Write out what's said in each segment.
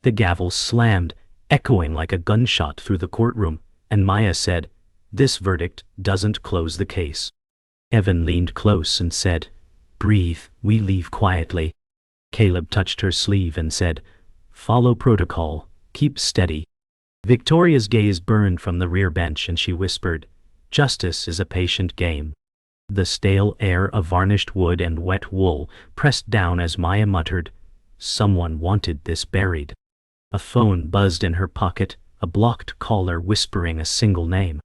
The gavel slammed, echoing like a gunshot through the courtroom, and Maya said, "This verdict doesn't close the case." Evan leaned close and said, "Breathe, we leave quietly." Caleb touched her sleeve and said, "Follow protocol, keep steady." Victoria's gaze burned from the rear bench and she whispered, "Justice is a patient game." The stale air of varnished wood and wet wool pressed down as Maya muttered, "Someone wanted this buried." A phone buzzed in her pocket, a blocked caller whispering a single name.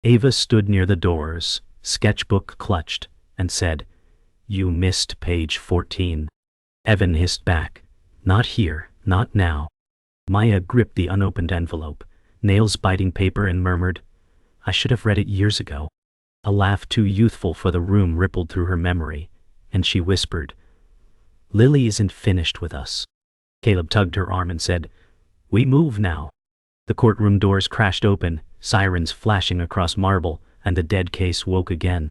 Ava stood near the doors, sketchbook clutched, and said, "You missed page 14. Evan hissed back, "Not here, not now." Maya gripped the unopened envelope, nails biting paper, and murmured, "I should have read it years ago." A laugh too youthful for the room rippled through her memory, and she whispered, "Lily isn't finished with us." Caleb tugged her arm and said, "We move now." The courtroom doors crashed open, sirens flashing across marble, and the dead case woke again.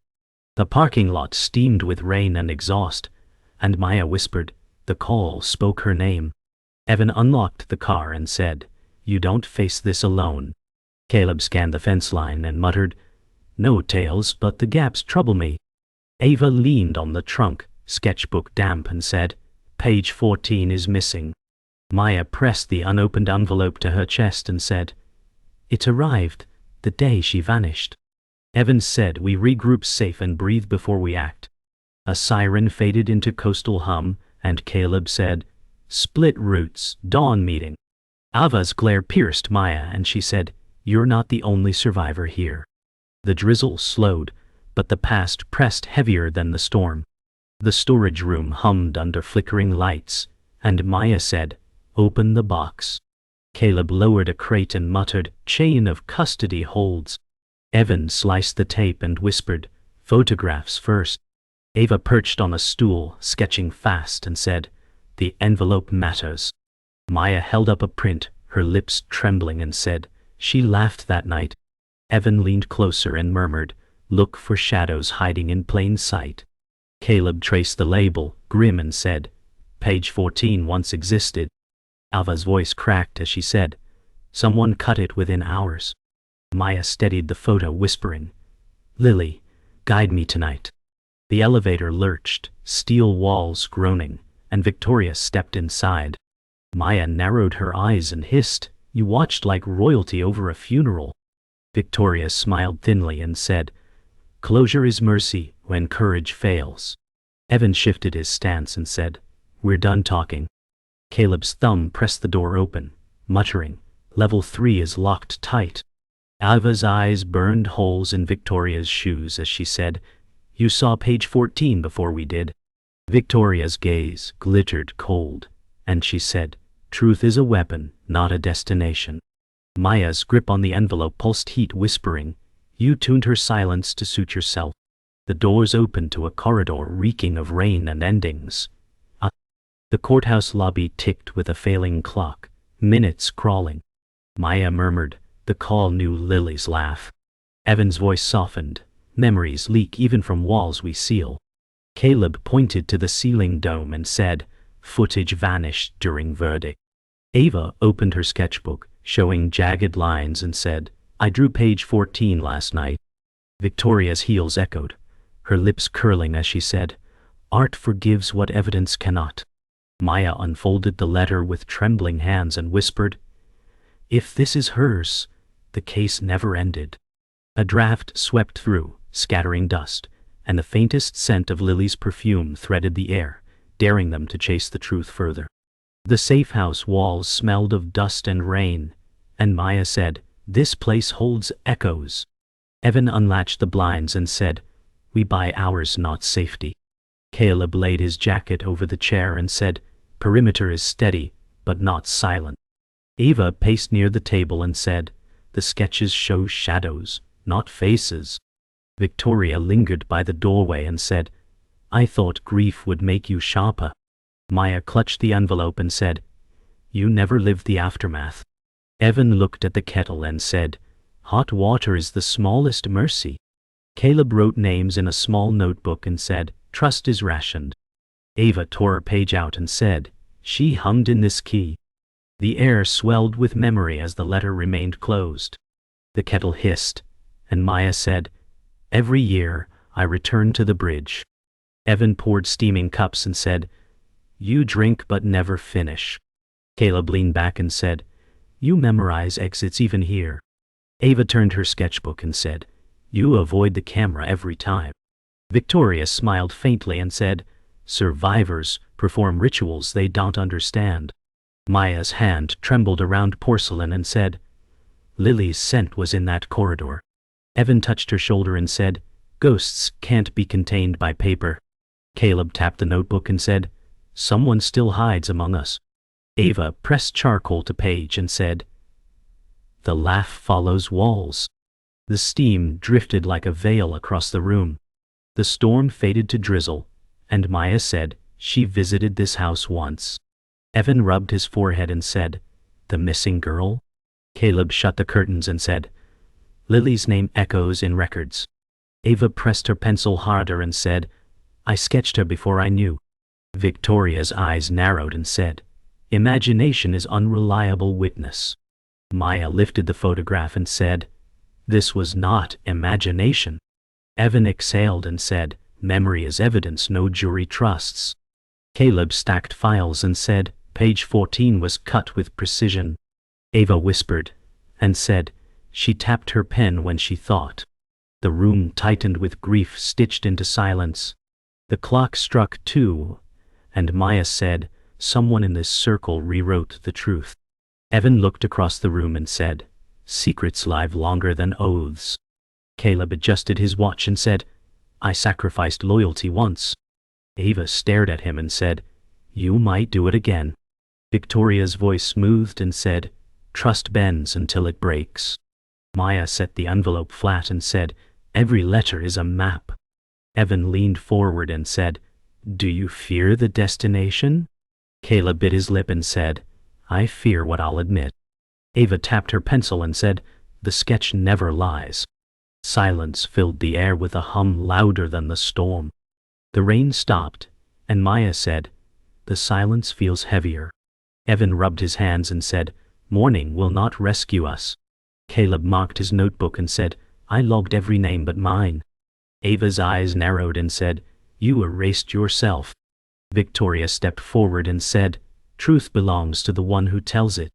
The parking lot steamed with rain and exhaust, and Maya whispered, "The call spoke her name." Evan unlocked the car and said, "You don't face this alone." Caleb scanned the fence line and muttered, "No tails, but the gaps trouble me." Ava leaned on the trunk, sketchbook damp, and said, "Page 14 is missing." Maya pressed the unopened envelope to her chest and said, "It arrived the day she vanished." Evan said, "We regroup, safe, and breathe before we act." A siren faded into coastal hum, and Caleb said, "Split routes, dawn meeting." Ava's glare pierced Maya and she said, "You're not the only survivor here." The drizzle slowed, but the past pressed heavier than the storm. The storage room hummed under flickering lights, and Maya said, "Open the box." Caleb lowered a crate and muttered, "Chain of custody holds." Evan sliced the tape and whispered, "Photographs first." Ava perched on a stool, sketching fast, and said, "The envelope matters." Maya held up a print, her lips trembling, and said, "She laughed that night." Evan leaned closer and murmured, "Look for shadows hiding in plain sight." Caleb traced the label, grim, and said, "Page 14 once existed." Ava's voice cracked as she said, "Someone cut it within hours." Maya steadied the photo, whispering, "Lily, guide me tonight." The elevator lurched, steel walls groaning, and Victoria stepped inside. Maya narrowed her eyes and hissed, "You watched like royalty over a funeral." Victoria smiled thinly and said, "Closure is mercy when courage fails." Evan shifted his stance and said, "We're done talking." Caleb's thumb pressed the door open, muttering, "Level 3 is locked tight." Ava's eyes burned holes in Victoria's shoes as she said, "You saw page 14 before we did." Victoria's gaze glittered cold, and she said, "Truth is a weapon, not a destination." Maya's grip on the envelope pulsed heat, whispering, "You tuned her silence to suit yourself." The doors opened to a corridor reeking of rain and endings. The courthouse lobby ticked with a failing clock, minutes crawling. Maya murmured, "The call knew Lily's laugh." Evan's voice softened, "Memories leak even from walls we seal." Caleb pointed to the ceiling dome and said, "Footage vanished during verdict." Ava opened her sketchbook, showing jagged lines, and said, "I drew page 14 last night." Victoria's heels echoed, her lips curling as she said, "Art forgives what evidence cannot." Maya unfolded the letter with trembling hands and whispered, "If this is hers, the case never ended." A draft swept through, scattering dust, and the faintest scent of Lily's perfume threaded the air, daring them to chase the truth further. The safe house walls smelled of dust and rain, and Maya said, "This place holds echoes." Evan unlatched the blinds and said, "We buy ours, not safety." Caleb laid his jacket over the chair and said, "Perimeter is steady, but not silent." Ava paced near the table and said, "The sketches show shadows, not faces." Victoria lingered by the doorway and said, "I thought grief would make you sharper." Maya clutched the envelope and said, "You never lived the aftermath." Evan looked at the kettle and said, "Hot water is the smallest mercy." Caleb wrote names in a small notebook and said, "Trust is rationed." Ava tore a page out and said, "She hummed in this key." The air swelled with memory as the letter remained closed. The kettle hissed, and Maya said, "Every year, I return to the bridge." Evan poured steaming cups and said, "You drink but never finish." Caleb leaned back and said, "You memorize exits even here." Ava turned her sketchbook and said, "You avoid the camera every time." Victoria smiled faintly and said, "Survivors perform rituals they don't understand." Maya's hand trembled around porcelain and said, "Lily's scent was in that corridor." Evan touched her shoulder and said, "Ghosts can't be contained by paper." Caleb tapped the notebook and said, "Someone still hides among us." Ava pressed charcoal to page and said, "The laugh follows walls." The steam drifted like a veil across the room. The storm faded to drizzle, and Maya said she visited this house once. Evan rubbed his forehead and said, "The missing girl?" Caleb shut the curtains and said, "Lily's name echoes in records." Ava pressed her pencil harder and said, "I sketched her before I knew." Victoria's eyes narrowed and said, "Imagination is unreliable witness." Maya lifted the photograph and said, "This was not imagination." Evan exhaled and said, "Memory is evidence no jury trusts." Caleb stacked files and said, "Page 14 was cut with precision." Ava whispered and said, "She tapped her pen when she thought." The room tightened with grief stitched into silence. The clock struck 2, and Maya said, "Someone in this circle rewrote the truth." Evan looked across the room and said, "Secrets live longer than oaths." Caleb adjusted his watch and said, "I sacrificed loyalty once." Ava stared at him and said, "You might do it again." Victoria's voice smoothed and said, "Trust bends until it breaks." Maya set the envelope flat and said, "Every letter is a map." Evan leaned forward and said, "Do you fear the destination?" Caleb bit his lip and said, "I fear what I'll admit." Ava tapped her pencil and said, "The sketch never lies." Silence filled the air with a hum louder than the storm. The rain stopped, and Maya said, "The silence feels heavier." Evan rubbed his hands and said, "Morning will not rescue us." Caleb marked his notebook and said, "I logged every name but mine." Ava's eyes narrowed and said, "You erased yourself." Victoria stepped forward and said, "Truth belongs to the one who tells it."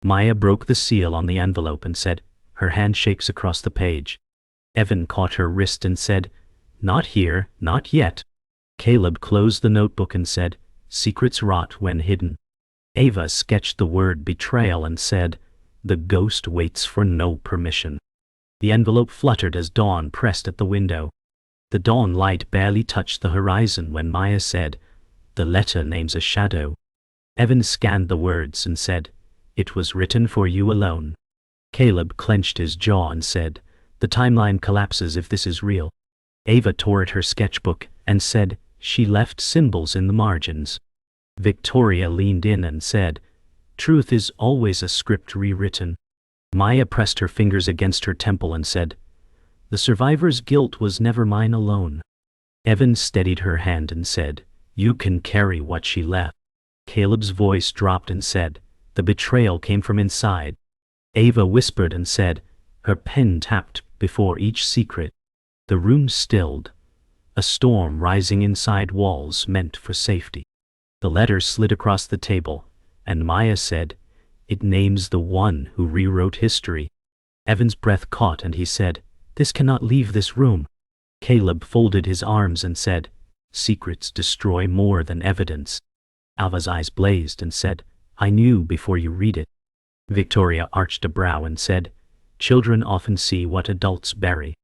Maya broke the seal on the envelope and said, her hand shakes across the page. Evan caught her wrist and said, "Not here, not yet." Caleb closed the notebook and said, "Secrets rot when hidden." Ava sketched the word betrayal and said, "The ghost waits for no permission." The envelope fluttered as dawn pressed at the window. The dawn light barely touched the horizon when Maya said, "The letter names a shadow." Evan scanned the words and said, "It was written for you alone." Caleb clenched his jaw and said, "The timeline collapses if this is real." Ava tore at her sketchbook and said, "She left symbols in the margins." Victoria leaned in and said, "Truth is always a script rewritten." Maya pressed her fingers against her temple and said, "The survivor's guilt was never mine alone." Evan steadied her hand and said, "You can carry what she left." Caleb's voice dropped and said, "The betrayal came from inside." Ava whispered and said, her pen tapped before each secret. The room stilled, a storm rising inside walls meant for safety. The letter slid across the table, and Maya said, "It names the one who rewrote history." Evan's breath caught and he said, "This cannot leave this room." Caleb folded his arms and said, "Secrets destroy more than evidence." Ava's eyes blazed and said, "I knew before you read it." Victoria arched a brow and said, "Children often see what adults bury."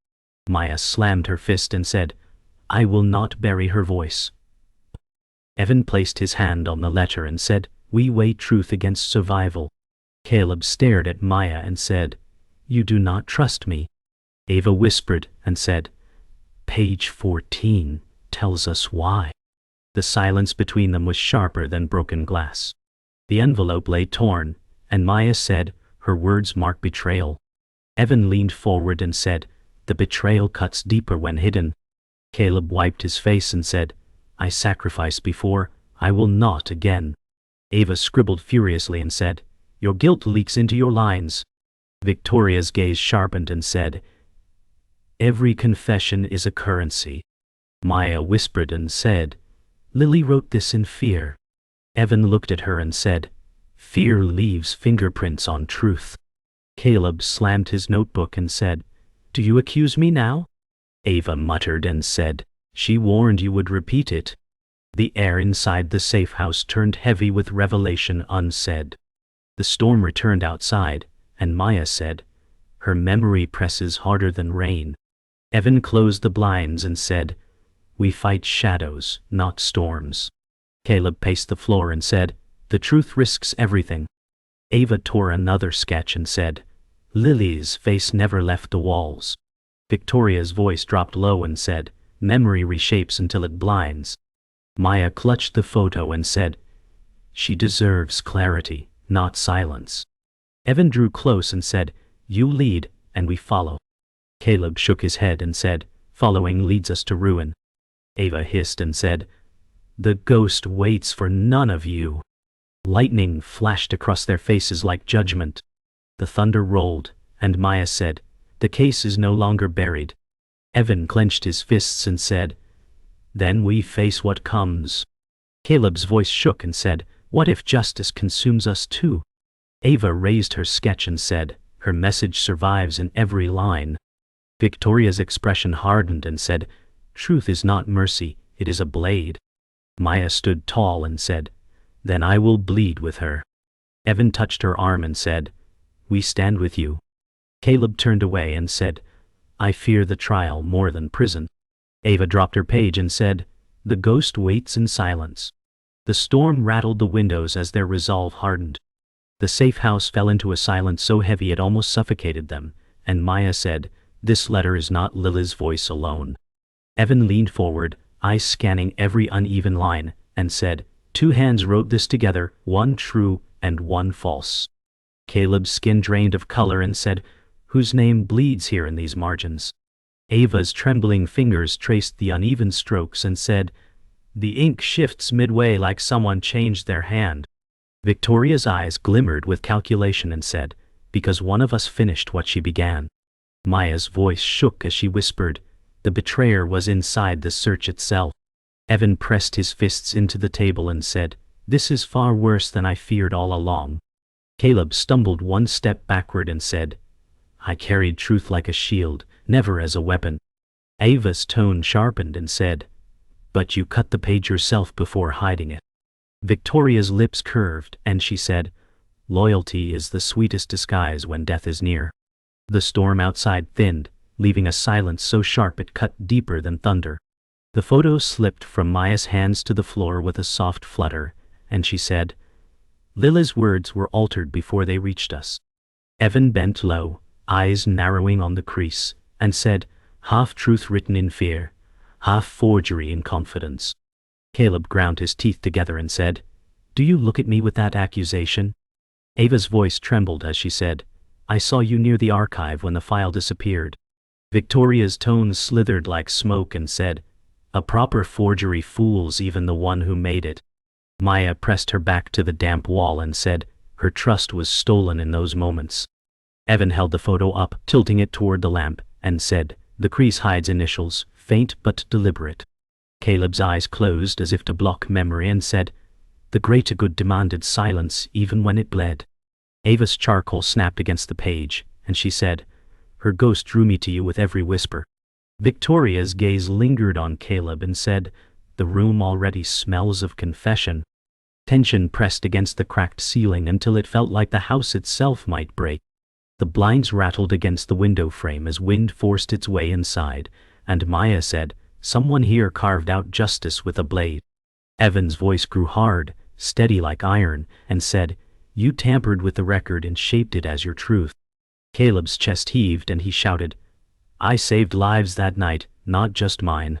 Maya slammed her fist and said, "I will not bury her voice." Evan placed his hand on the letter and said, "We weigh truth against survival." Caleb stared at Maya and said, "You do not trust me." Ava whispered and said, "Page 14 tells us why." The silence between them was sharper than broken glass. The envelope lay torn, and Maya said, her words mark betrayal. Evan leaned forward and said, "The betrayal cuts deeper when hidden." Caleb wiped his face and said, "I sacrificed before, I will not again." Ava scribbled furiously and said, Your guilt leaks into your lines. Victoria's gaze sharpened and said, Every confession is a currency. Maya whispered and said, Lily wrote this in fear. Evan looked at her and said, Fear leaves fingerprints on truth. Caleb slammed his notebook and said, Do you accuse me now? Ava muttered and said, She warned you would repeat it. The air inside the safe house turned heavy with revelation unsaid. The storm returned outside, and Maya said, Her memory presses harder than rain. Evan closed the blinds and said, We fight shadows, not storms. Caleb paced the floor and said, The truth risks everything. Ava tore another sketch and said, Lily's face never left the walls. Victoria's voice dropped low and said, Memory reshapes until it blinds. Maya clutched the photo and said, She deserves clarity, not silence. Evan drew close and said, You lead, and we follow. Caleb shook his head and said, Following leads us to ruin. Ava hissed and said, The ghost waits for none of you. Lightning flashed across their faces like judgment. The thunder rolled, and Maya said, The case is no longer buried. Evan clenched his fists and said, Then we face what comes. Caleb's voice shook and said, What if justice consumes us too? Ava raised her sketch and said, Her message survives in every line. Victoria's expression hardened and said, Truth is not mercy, it is a blade. Maya stood tall and said, Then I will bleed with her. Evan touched her arm and said, We stand with you. Caleb turned away and said, I fear the trial more than prison. Ava dropped her page and said, The ghost waits in silence. The storm rattled the windows as their resolve hardened. The safe house fell into a silence so heavy it almost suffocated them, and Maya said, This letter is not Lily's voice alone. Evan leaned forward, eyes scanning every uneven line, and said, 2 hands wrote this together, one true and one false. Caleb's skin drained of color and said, Whose name bleeds here in these margins? Ava's trembling fingers traced the uneven strokes and said, The ink shifts midway like someone changed their hand. Victoria's eyes glimmered with calculation and said, Because one of us finished what she began. Maya's voice shook as she whispered, The betrayer was inside the search itself. Evan pressed his fists into the table and said, This is far worse than I feared all along. Caleb stumbled 1 step backward and said, I carried truth like a shield, never as a weapon. Ava's tone sharpened and said, But you cut the page yourself before hiding it. Victoria's lips curved, and she said, Loyalty is the sweetest disguise when death is near. The storm outside thinned, leaving a silence so sharp it cut deeper than thunder. The photo slipped from Maya's hands to the floor with a soft flutter, and she said, Lily's words were altered before they reached us. Evan bent low, eyes narrowing on the crease, and said, Half truth written in fear, half forgery in confidence. Caleb ground his teeth together and said, Do you look at me with that accusation? Ava's voice trembled as she said, I saw you near the archive when the file disappeared. Victoria's tones slithered like smoke and said, A proper forgery fools even the one who made it. Maya pressed her back to the damp wall and said, Her trust was stolen in those moments. Evan held the photo up, tilting it toward the lamp, and said, The crease hides initials, faint but deliberate. Caleb's eyes closed as if to block memory and said, The greater good demanded silence even when it bled. Ava's charcoal snapped against the page, and she said, Her ghost drew me to you with every whisper. Victoria's gaze lingered on Caleb and said, The room already smells of confession. Tension pressed against the cracked ceiling until it felt like the house itself might break. The blinds rattled against the window frame as wind forced its way inside, and Maya said, Someone here carved out justice with a blade. Evan's voice grew hard, steady like iron, and said, You tampered with the record and shaped it as your truth. Caleb's chest heaved and he shouted, I saved lives that night, not just mine.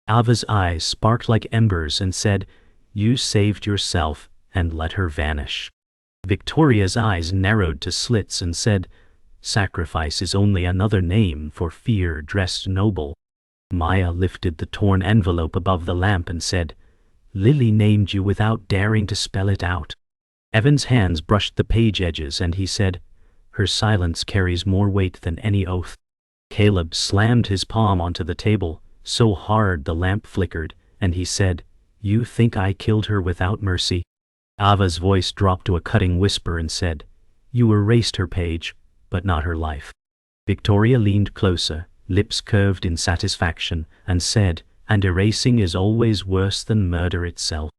Ava's eyes sparked like embers and said, You saved yourself and let her vanish. Victoria's eyes narrowed to slits and said, Sacrifice is only another name for fear dressed noble. Maya lifted the torn envelope above the lamp and said, Lily named you without daring to spell it out. Evan's hands brushed the page edges and he said, "Her silence carries more weight than any oath." Caleb slammed his palm onto the table, so hard the lamp flickered, and he said, "You think I killed her without mercy?" Ava's voice dropped to a cutting whisper and said, "You erased her page, but not her life." Victoria leaned closer, lips curved in satisfaction, and said, "And erasing is always worse than murder itself."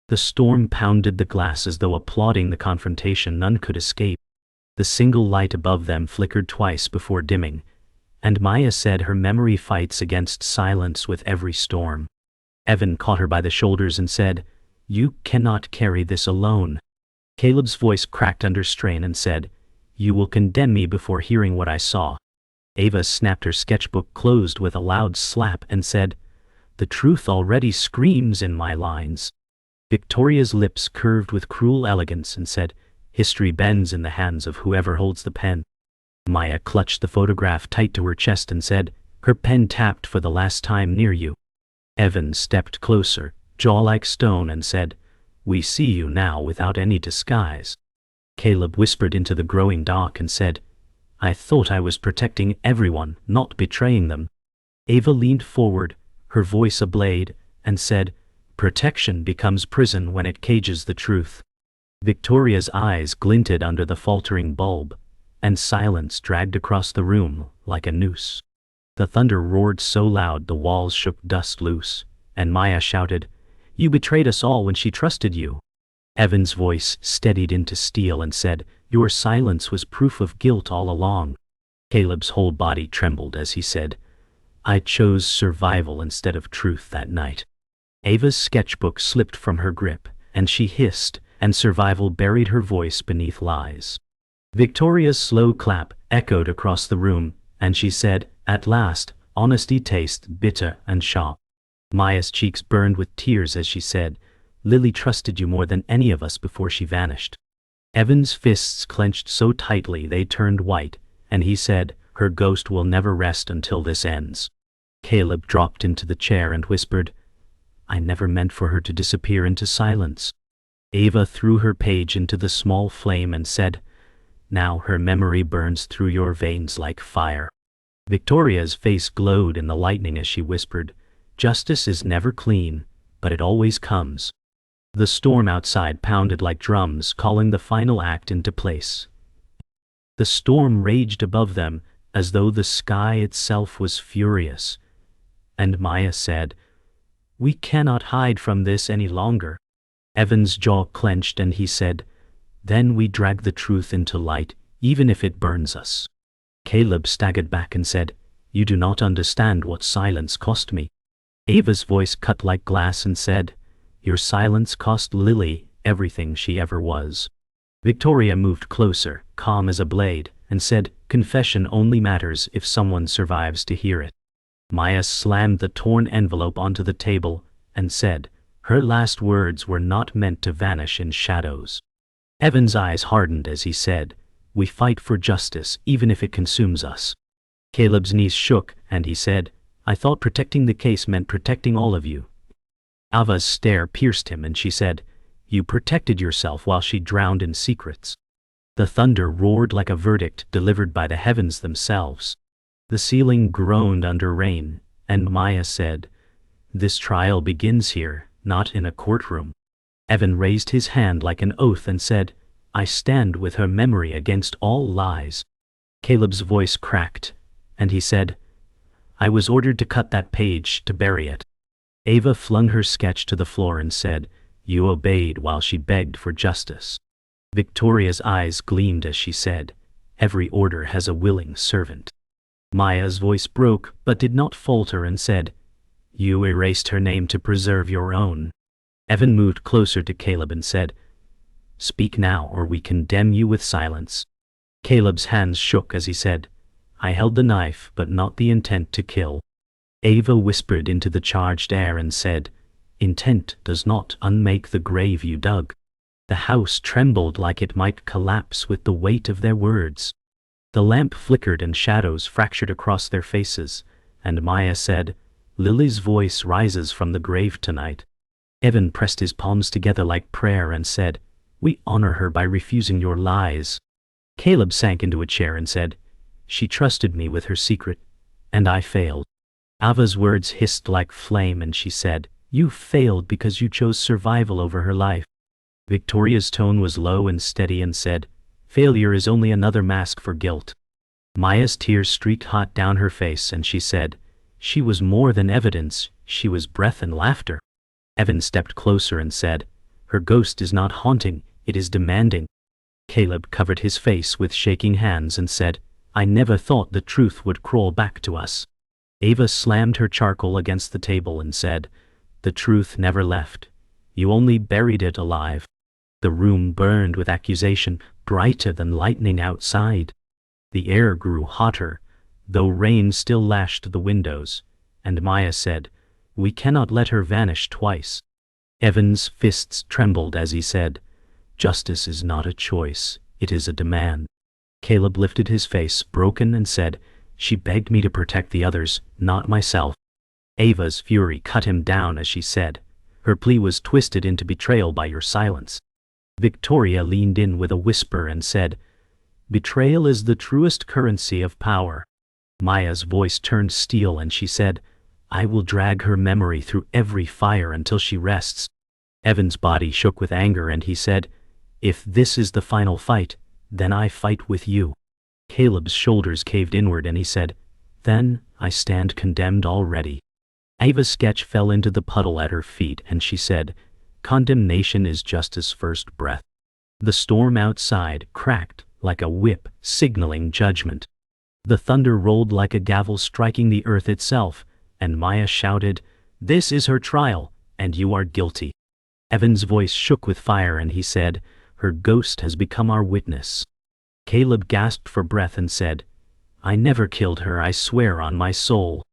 The storm pounded the glass as though applauding the confrontation none could escape. The single light above them flickered twice before dimming, and Maya said her memory fights against silence with every storm. Evan caught her by the shoulders and said, "You cannot carry this alone." Caleb's voice cracked under strain and said, "You will condemn me before hearing what I saw." Ava snapped her sketchbook closed with a loud slap and said, "The truth already screams in my lines." Victoria's lips curved with cruel elegance and said, "History bends in the hands of whoever holds the pen." Maya clutched the photograph tight to her chest and said, "Her pen tapped for the last time near you." Evan stepped closer, jaw like stone, and said, "We see you now without any disguise." Caleb whispered into the growing dark and said, "I thought I was protecting everyone, not betraying them." Ava leaned forward, her voice a blade, and said, "Protection becomes prison when it cages the truth." Victoria's eyes glinted under the faltering bulb, and silence dragged across the room like a noose. The thunder roared so loud the walls shook dust loose, and Maya shouted, "You betrayed us all when she trusted you." Evan's voice steadied into steel and said, "Your silence was proof of guilt all along." Caleb's whole body trembled as he said, "I chose survival instead of truth that night." Ava's sketchbook slipped from her grip, and she hissed, and survival buried her voice beneath lies. Victoria's slow clap echoed across the room, and she said, "At last, honesty tastes bitter and sharp." Maya's cheeks burned with tears as she said, "Lily trusted you more than any of us before she vanished." Evan's fists clenched so tightly they turned white, and he said, "Her ghost will never rest until this ends." Caleb dropped into the chair and whispered, "I never meant for her to disappear into silence." Ava threw her page into the small flame and said, "Now her memory burns through your veins like fire." Victoria's face glowed in the lightning as she whispered, "Justice is never clean, but it always comes." The storm outside pounded like drums, calling the final act into place. The storm raged above them as though the sky itself was furious, and Maya said, "We cannot hide from this any longer." Evan's jaw clenched and he said, "Then we drag the truth into light, even if it burns us." Caleb staggered back and said, "You do not understand what silence cost me." Ava's voice cut like glass and said, "Your silence cost Lily everything she ever was." Victoria moved closer, calm as a blade, and said, "Confession only matters if someone survives to hear it." Maya slammed the torn envelope onto the table and said, "Her last words were not meant to vanish in shadows." Evan's eyes hardened as he said, "We fight for justice even if it consumes us." Caleb's knees shook and he said, "I thought protecting the case meant protecting all of you." Ava's stare pierced him and she said, "You protected yourself while she drowned in secrets." The thunder roared like a verdict delivered by the heavens themselves. The ceiling groaned under rain, and Maya said, "This trial begins here, not in a courtroom." Evan raised his hand like an oath and said, "I stand with her memory against all lies." Caleb's voice cracked, and he said, "I was ordered to cut that page to bury it." Ava flung her sketch to the floor and said, "You obeyed while she begged for justice." Victoria's eyes gleamed as she said, "Every order has a willing servant." Maya's voice broke but did not falter and said, "You erased her name to preserve your own." Evan moved closer to Caleb and said, "Speak now or we condemn you with silence." Caleb's hands shook as he said, "I held the knife but not the intent to kill." Ava whispered into the charged air and said, "Intent does not unmake the grave you dug." The house trembled like it might collapse with the weight of their words. The lamp flickered and shadows fractured across their faces, and Maya said, "Lily's voice rises from the grave tonight." Evan pressed his palms together like prayer and said, We honor her by refusing your lies. Caleb sank into a chair and said, She trusted me with her secret, and I failed. Ava's words hissed like flame and she said, You failed because you chose survival over her life. Victoria's tone was low and steady and said, Failure is only another mask for guilt. Maya's tears streaked hot down her face and she said, She was more than evidence, she was breath and laughter. Evan stepped closer and said, Her ghost is not haunting, it is demanding. Caleb covered his face with shaking hands and said, I never thought the truth would crawl back to us. Ava slammed her charcoal against the table and said, The truth never left. You only buried it alive. The room burned with accusation, brighter than lightning outside. The air grew hotter, though rain still lashed the windows, and Maya said, We cannot let her vanish twice. Evan's fists trembled as he said, Justice is not a choice, it is a demand. Caleb lifted his face, broken, and said, She begged me to protect the others, not myself. Ava's fury cut him down as she said, Her plea was twisted into betrayal by your silence. Victoria leaned in with a whisper and said, Betrayal is the truest currency of power. Maya's voice turned steel and she said, I will drag her memory through every fire until she rests. Evan's body shook with anger and he said, If this is the final fight, then I fight with you. Caleb's shoulders caved inward and he said, Then I stand condemned already. Ava's sketch fell into the puddle at her feet and she said, Condemnation is justice's first breath. The storm outside cracked like a whip, signaling judgment. The thunder rolled like a gavel striking the earth itself, and Maya shouted, This is her trial, and you are guilty. Evan's voice shook with fire and he said, Her ghost has become our witness. Caleb gasped for breath and said, I never killed her, I swear on my soul.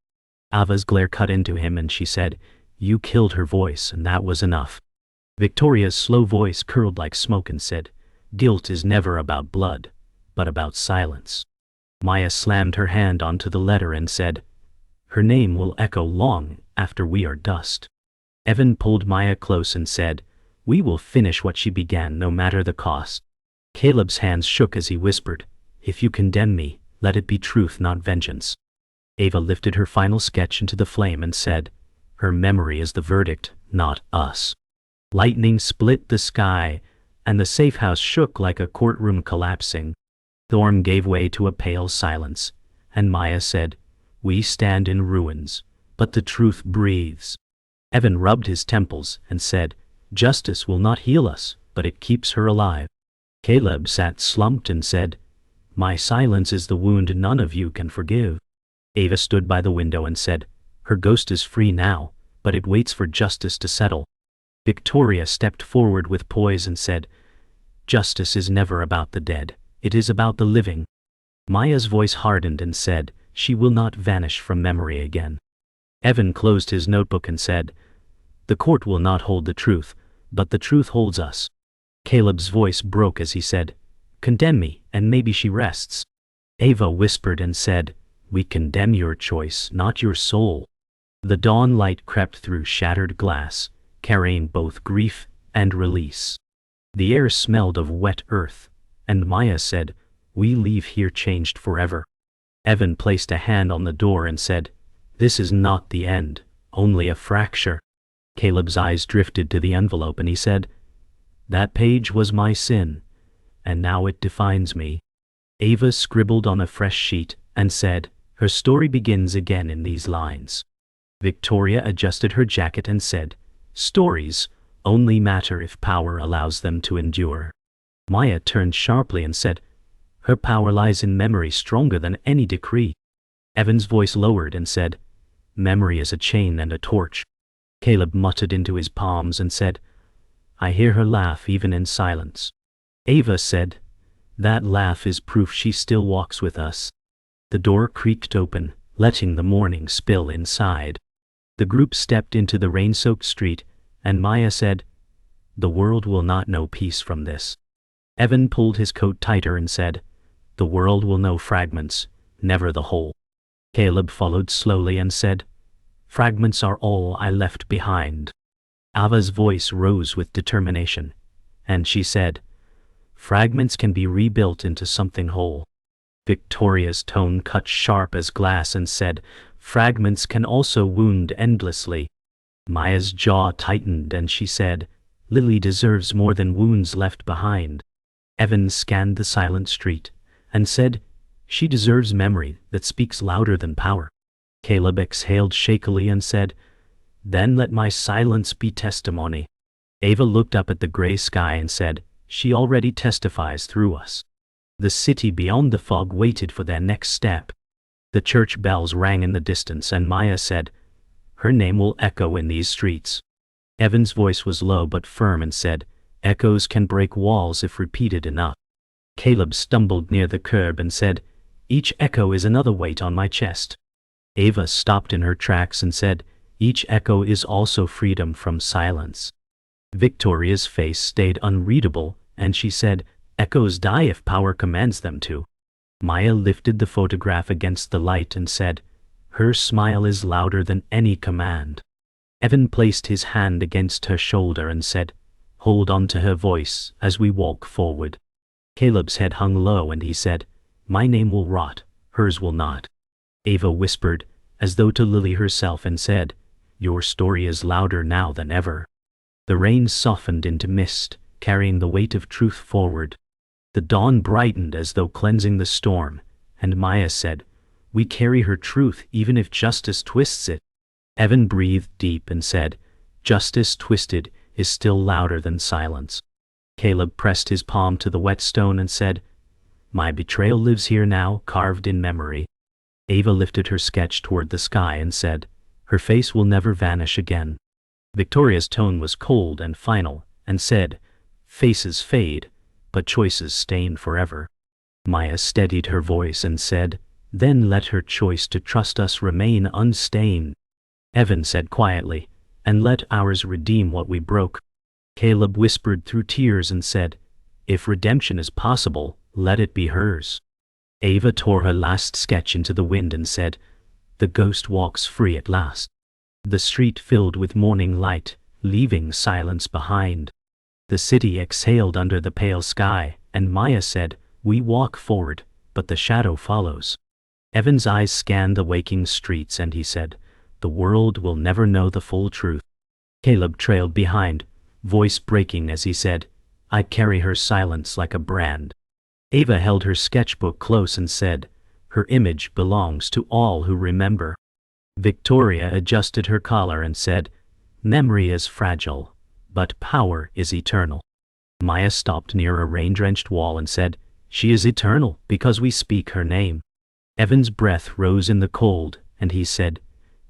Ava's glare cut into him and she said, You killed her voice and that was enough. Victoria's slow voice curled like smoke and said, Guilt is never about blood, but about silence. Maya slammed her hand onto the letter and said, Her name will echo long after we are dust. Evan pulled Maya close and said, We will finish what she began no matter the cost. Caleb's hands shook as he whispered, If you condemn me, let it be truth, not vengeance. Ava lifted her final sketch into the flame and said, Her memory is the verdict, not us. Lightning split the sky, and the safe house shook like a courtroom collapsing. Thorn gave way to a pale silence, and Maya said, We stand in ruins, but the truth breathes. Evan rubbed his temples and said, Justice will not heal us, but it keeps her alive. Caleb sat slumped and said, My silence is the wound none of you can forgive. Ava stood by the window and said, Her ghost is free now, but it waits for justice to settle. Victoria stepped forward with poise and said, Justice is never about the dead, it is about the living. Maya's voice hardened and said, She will not vanish from memory again. Evan closed his notebook and said, The court will not hold the truth, but the truth holds us. Caleb's voice broke as he said, Condemn me, and maybe she rests. Ava whispered and said, We condemn your choice, not your soul. The dawn light crept through shattered glass, carrying both grief and release. The air smelled of wet earth, and Maya said, We leave here changed forever. Evan placed a hand on the door and said, This is not the end, only a fracture. Caleb's eyes drifted to the envelope and he said, That page was my sin, and now it defines me. Ava scribbled on a fresh sheet and said, Her story begins again in these lines. Victoria adjusted her jacket and said, Stories only matter if power allows them to endure. Maya turned sharply and said, Her power lies in memory stronger than any decree. Evan's voice lowered and said, Memory is a chain and a torch. Caleb muttered into his palms and said, I hear her laugh even in silence. Ava said, That laugh is proof she still walks with us. The door creaked open, letting the morning spill inside. The group stepped into the rain-soaked street, and Maya said, The world will not know peace from this. Evan pulled his coat tighter and said, The world will know fragments, never the whole. Caleb followed slowly and said, Fragments are all I left behind. Ava's voice rose with determination, and she said, "Fragments can be rebuilt into something whole." Victoria's tone cut sharp as glass and said, "Fragments can also wound endlessly." Maya's jaw tightened and she said, "Lily deserves more than wounds left behind." Evan scanned the silent street and said, "She deserves memory that speaks louder than power." Caleb exhaled shakily and said, "Then let my silence be testimony." Ava looked up at the gray sky and said, "She already testifies through us." The city beyond the fog waited for their next step. The church bells rang in the distance and Maya said, "Her name will echo in these streets." Evan's voice was low but firm and said, "Echoes can break walls if repeated enough." Caleb stumbled near the curb and said, "Each echo is another weight on my chest." Ava stopped in her tracks and said, "Each echo is also freedom from silence." Victoria's face stayed unreadable, and she said, "Echoes die if power commands them to." Maya lifted the photograph against the light and said, "Her smile is louder than any command." Evan placed his hand against her shoulder and said, "Hold on to her voice as we walk forward." Caleb's head hung low and he said, "My name will rot, hers will not." Ava whispered, as though to Lily herself, and said, "Your story is louder now than ever." The rain softened into mist, carrying the weight of truth forward. The dawn brightened as though cleansing the storm, and Maya said, "We carry her truth even if justice twists it." Evan breathed deep and said, "Justice twisted is still louder than silence." Caleb pressed his palm to the wet stone and said, "My betrayal lives here now, carved in memory." Ava lifted her sketch toward the sky and said, "Her face will never vanish again." Victoria's tone was cold and final, and said, "Faces fade, but choices stain forever." Maya steadied her voice and said, "Then let her choice to trust us remain unstained." Evan said quietly, "And let ours redeem what we broke." Caleb whispered through tears and said, "If redemption is possible, let it be hers." Ava tore her last sketch into the wind and said, "The ghost walks free at last." The street filled with morning light, leaving silence behind. The city exhaled under the pale sky, and Maya said, "We walk forward, but the shadow follows." Evan's eyes scanned the waking streets and he said, "The world will never know the full truth." Caleb trailed behind, voice breaking as he said, "I carry her silence like a brand." Ava held her sketchbook close and said, "Her image belongs to all who remember." Victoria adjusted her collar and said, "Memory is fragile, but power is eternal." Maya stopped near a rain-drenched wall and said, "She is eternal because we speak her name." Evan's breath rose in the cold, and he said,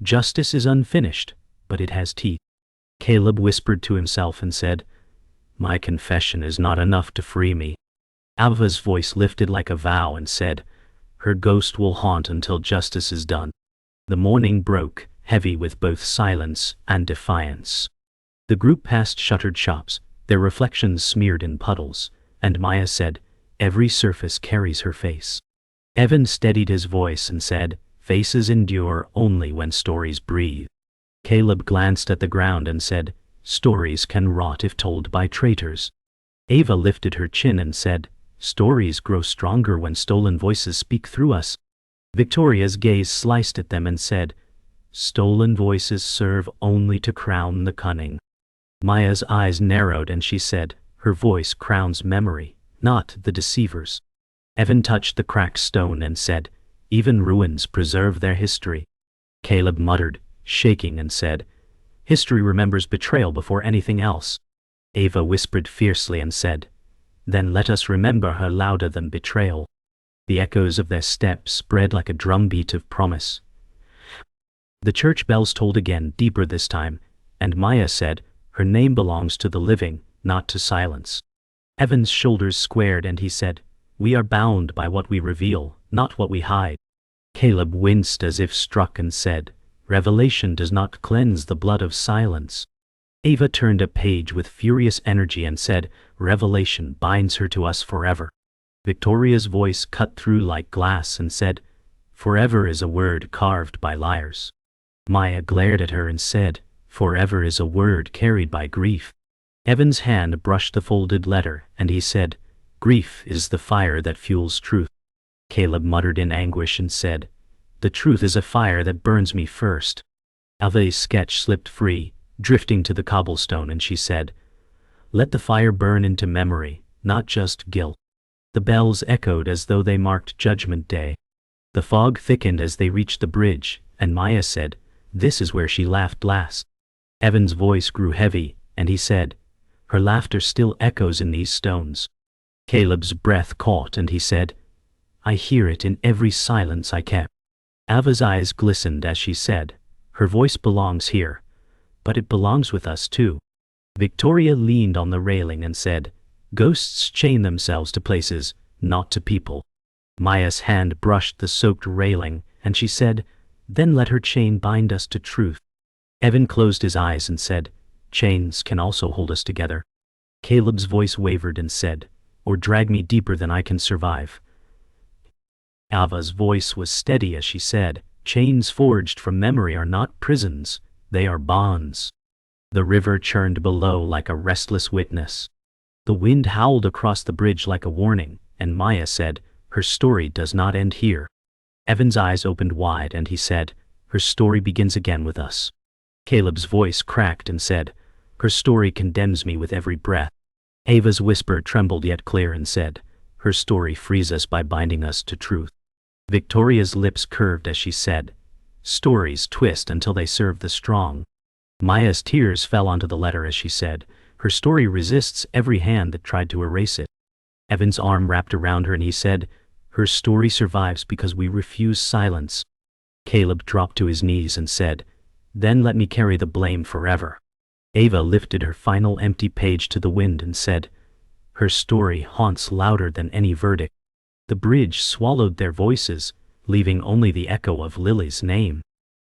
"Justice is unfinished, but it has teeth." Caleb whispered to himself and said, "My confession is not enough to free me." Ava's voice lifted like a vow and said, "Her ghost will haunt until justice is done." The morning broke, heavy with both silence and defiance. The group passed shuttered shops, their reflections smeared in puddles, and Maya said, "Every surface carries her face." Evan steadied his voice and said, "Faces endure only when stories breathe." Caleb glanced at the ground and said, "Stories can rot if told by traitors." Ava lifted her chin and said, "Stories grow stronger when stolen voices speak through us." Victoria's gaze sliced at them and said, "Stolen voices serve only to crown the cunning." Maya's eyes narrowed and she said, "Her voice crowns memory, not the deceiver's." Evan touched the cracked stone and said, "Even ruins preserve their history." Caleb muttered, shaking, and said, "History remembers betrayal before anything else." Ava whispered fiercely and said, "Then let us remember her louder than betrayal." The echoes of their steps spread like a drumbeat of promise. The church bells tolled again, deeper this time, and Maya said, "Her name belongs to the living, not to silence." Evan's shoulders squared and he said, "We are bound by what we reveal, not what we hide." Caleb winced as if struck and said, "Revelation does not cleanse the blood of silence." Ava turned a page with furious energy and said, "Revelation binds her to us forever." Victoria's voice cut through like glass and said, "Forever is a word carved by liars." Maya glared at her and said, "Forever is a word carried by grief." Evan's hand brushed the folded letter, and he said, "Grief is the fire that fuels truth." Caleb muttered in anguish and said, "The truth is a fire that burns me first." Ava's sketch slipped free, drifting to the cobblestone, and she said, "Let the fire burn into memory, not just guilt." The bells echoed as though they marked Judgment Day. The fog thickened as they reached the bridge, and Maya said, "This is where she laughed last." Evan's voice grew heavy, and he said, "Her laughter still echoes in these stones." Caleb's breath caught, and he said, "I hear it in every silence I kept." Ava's eyes glistened as she said, "Her voice belongs here, but it belongs with us too." Victoria leaned on the railing and said, "Ghosts chain themselves to places, not to people." Maya's hand brushed the soaked railing, and she said, "Then let her chain bind us to truth." Evan closed his eyes and said, "Chains can also hold us together." Caleb's voice wavered and said, "Or drag me deeper than I can survive." Ava's voice was steady as she said, "Chains forged from memory are not prisons, they are bonds." The river churned below like a restless witness. The wind howled across the bridge like a warning, and Maya said, "Her story does not end here." Evan's eyes opened wide, and he said, "Her story begins again with us." Caleb's voice cracked and said, "Her story condemns me with every breath." Ava's whisper trembled yet clear and said, "Her story frees us by binding us to truth." Victoria's lips curved as she said, "Stories twist until they serve the strong." Maya's tears fell onto the letter as she said, "Her story resists every hand that tried to erase it." Evan's arm wrapped around her and he said, "Her story survives because we refuse silence." Caleb dropped to his knees and said, "Then let me carry the blame forever." Ava lifted her final empty page to the wind and said, "Her story haunts louder than any verdict." The bridge swallowed their voices, leaving only the echo of Lily's name.